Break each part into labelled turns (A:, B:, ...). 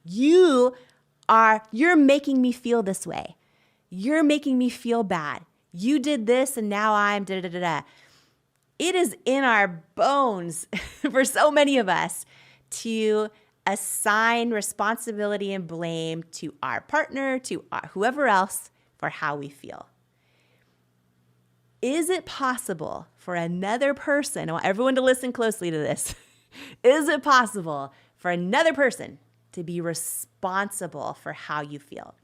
A: You're making me feel this way. You're making me feel bad. You did this and now I'm da da da da. It is in our bones for so many of us to assign responsibility and blame to our partner, to whoever else for how we feel. Is it possible for another person, I want everyone to listen closely to this, is it possible for another person to be responsible for how you feel?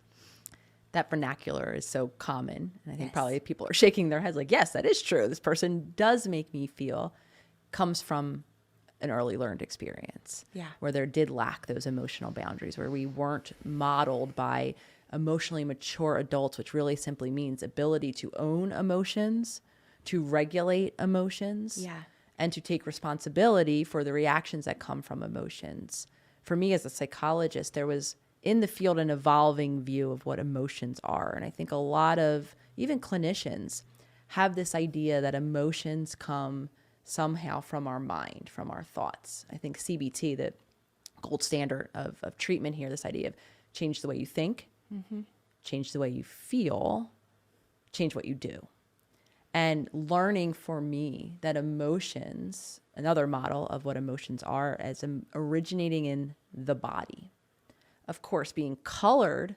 B: That vernacular is so common. And I think probably people are shaking their heads like, yes, that is true. This person does make me feel, comes from an early learned experience where there did lack those emotional boundaries, where we weren't modeled by emotionally mature adults, which really simply means ability to own emotions, to regulate emotions, and to take responsibility for the reactions that come from emotions. For me as a psychologist, there was in the field an evolving view of what emotions are. And I think a lot of even clinicians have this idea that emotions come somehow from our mind, from our thoughts. I think CBT, the gold standard of treatment here, this idea of change the way you think, change the way you feel, change what you do. And learning for me that emotions, another model of what emotions are, as originating in the body. Of course, being colored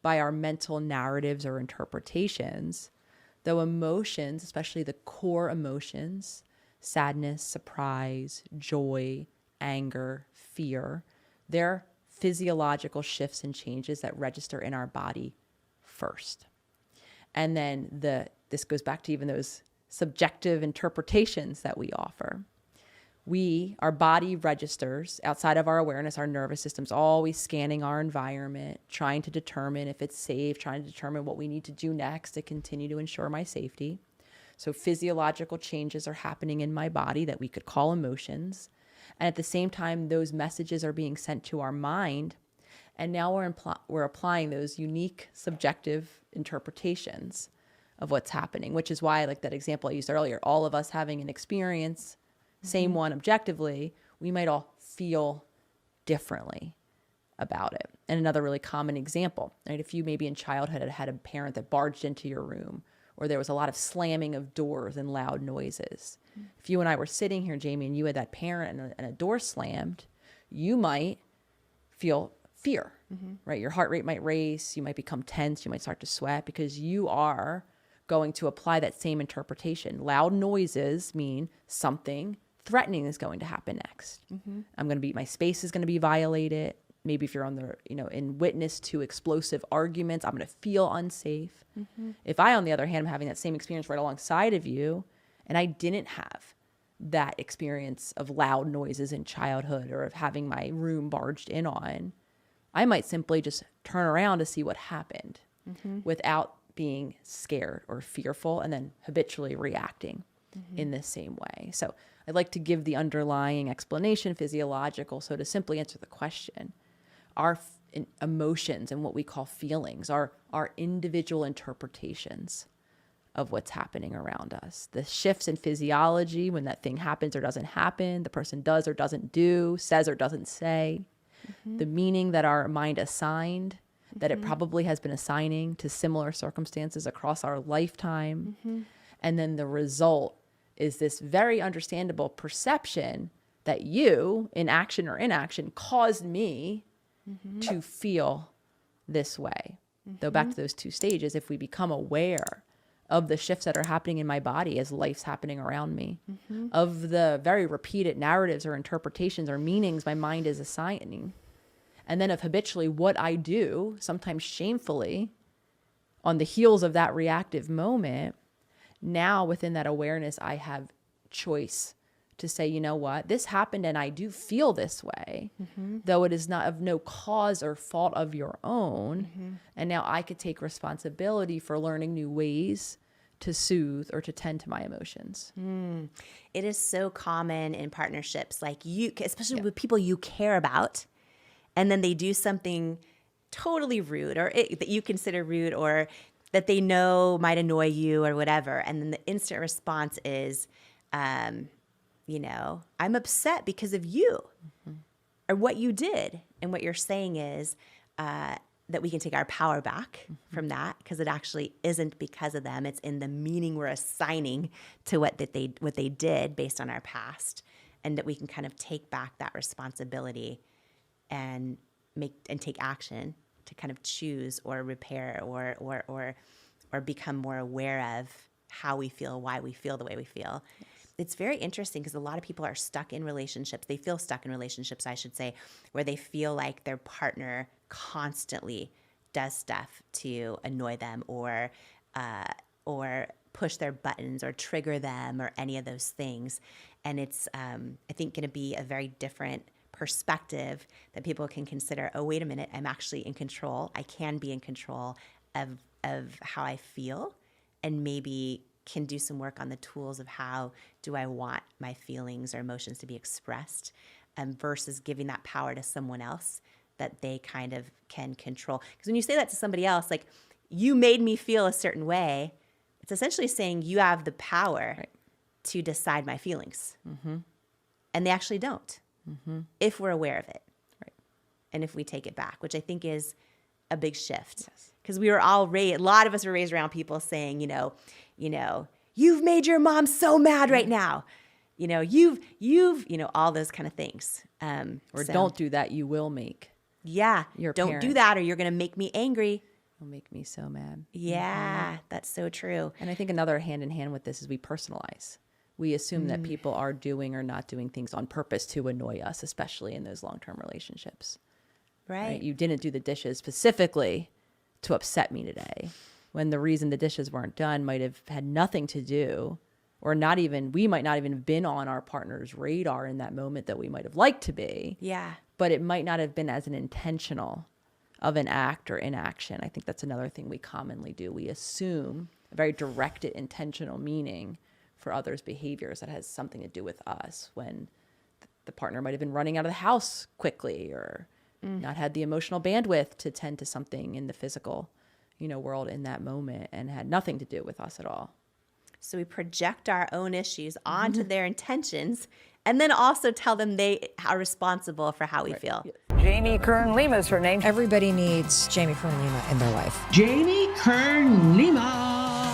B: by our mental narratives or interpretations, though emotions, especially the core emotions, sadness, surprise, joy, anger, fear, they're physiological shifts and changes that register in our body first. And then this goes back to even those subjective interpretations that we offer. Our body registers outside of our awareness, our nervous system's always scanning our environment, trying to determine if it's safe, trying to determine what we need to do next to continue to ensure my safety. So physiological changes are happening in my body that we could call emotions. And at the same time, those messages are being sent to our mind. And now we're applying those unique subjective interpretations of what's happening, which is why, like that example I used earlier, all of us having an experience, same one objectively, we might all feel differently about it. And another really common example, right? If you maybe in childhood had a parent that barged into your room, or there was a lot of slamming of doors and loud noises. If you and I were sitting here, Jamie, and you had that parent and a door slammed, you might feel fear, right? Your heart rate might race, you might become tense, you might start to sweat because you are going to apply that same interpretation. Loud noises mean something threatening is going to happen next. I'm going to be, my space is going to be violated. Maybe if you're on the, in witness to explosive arguments, I'm going to feel unsafe. If I, on the other hand, am having that same experience right alongside of you, and I didn't have that experience of loud noises in childhood or of having my room barged in on, I might simply just turn around to see what happened without being scared or fearful and then habitually reacting in the same way. So I'd like to give the underlying explanation, physiological. So to simply answer the question, our emotions and what we call feelings are our individual interpretations of what's happening around us. The shifts in physiology, when that thing happens or doesn't happen, the person does or doesn't do, says or doesn't say, the meaning that our mind assigned, that it probably has been assigning to similar circumstances across our lifetime. And then the result is this very understandable perception that you, in action or inaction, caused me to feel this way. Though back to those two stages, if we become aware of the shifts that are happening in my body as life's happening around me, of the very repeated narratives or interpretations or meanings my mind is assigning, and then of habitually what I do, sometimes shamefully, on the heels of that reactive moment, now within that awareness, I have choice to say, you know what, this happened and I do feel this way, though it is not of no cause or fault of your own. And now I could take responsibility for learning new ways to soothe or to tend to my emotions.
A: It is so common in partnerships, like especially with people you care about, and then they do something totally rude or that you consider rude or that they know might annoy you or whatever. And then the instant response is, I'm upset because of you. what you did. And what you're saying is that we can take our power back from that, because it actually isn't because of them. It's in the meaning we're assigning to what they did based on our past, and that we can kind of take back that responsibility and take action to kind of choose or repair or become more aware of how we feel, why we feel the way we feel. Yes. It's very interesting because a lot of people are stuck in relationships. They feel stuck in relationships, I should say, where they feel like their partner constantly does stuff to annoy them or push their buttons or trigger them or any of those things. And it's, I think, going to be a very different perspective that people can consider, oh, wait a minute, I'm actually in control. I can be in control of how I feel, and maybe can do some work on the tools of how do I want my feelings or emotions to be expressed, versus giving that power to someone else that they kind of can control. Because when you say that to somebody else, like, you made me feel a certain way, it's essentially saying you have the power to decide my feelings. And they actually don't, if we're aware of it. And if we take it back, which I think is a big shift. Because we were all raised, a lot of us were raised around people saying, you've made your mom so mad right now. You've all those kind of things.
B: Or don't do that, you will make.
A: Yeah. Don't do that, or you're going to make me angry.
B: You'll make me so mad.
A: Yeah, that's so true.
B: And I think another hand in hand with this is we personalize. We assume that people are doing or not doing things on purpose to annoy us, especially in those long-term relationships. Right? You didn't do the dishes specifically to upset me today, when the reason the dishes weren't done might have had nothing to do, or we might not even have been on our partner's radar in that moment that we might have liked to be.
A: Yeah.
B: But it might not have been as an intentional of an act or inaction. I think that's another thing we commonly do. We assume a very directed, intentional meaning for others' behaviors that has something to do with us, when the partner might have been running out of the house quickly, or not had the emotional bandwidth to tend to something in the physical, world in that moment, and had nothing to do with us at all.
A: So we project our own issues onto their intentions, and then also tell them they are responsible for how we feel.
C: Jamie Kern Lima is her name.
D: Everybody needs Jamie Kern Lima in their life.
E: Jamie Kern Lima.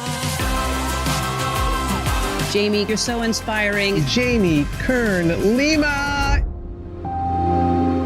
F: Jamie, you're so inspiring.
E: Jamie Kern Lima.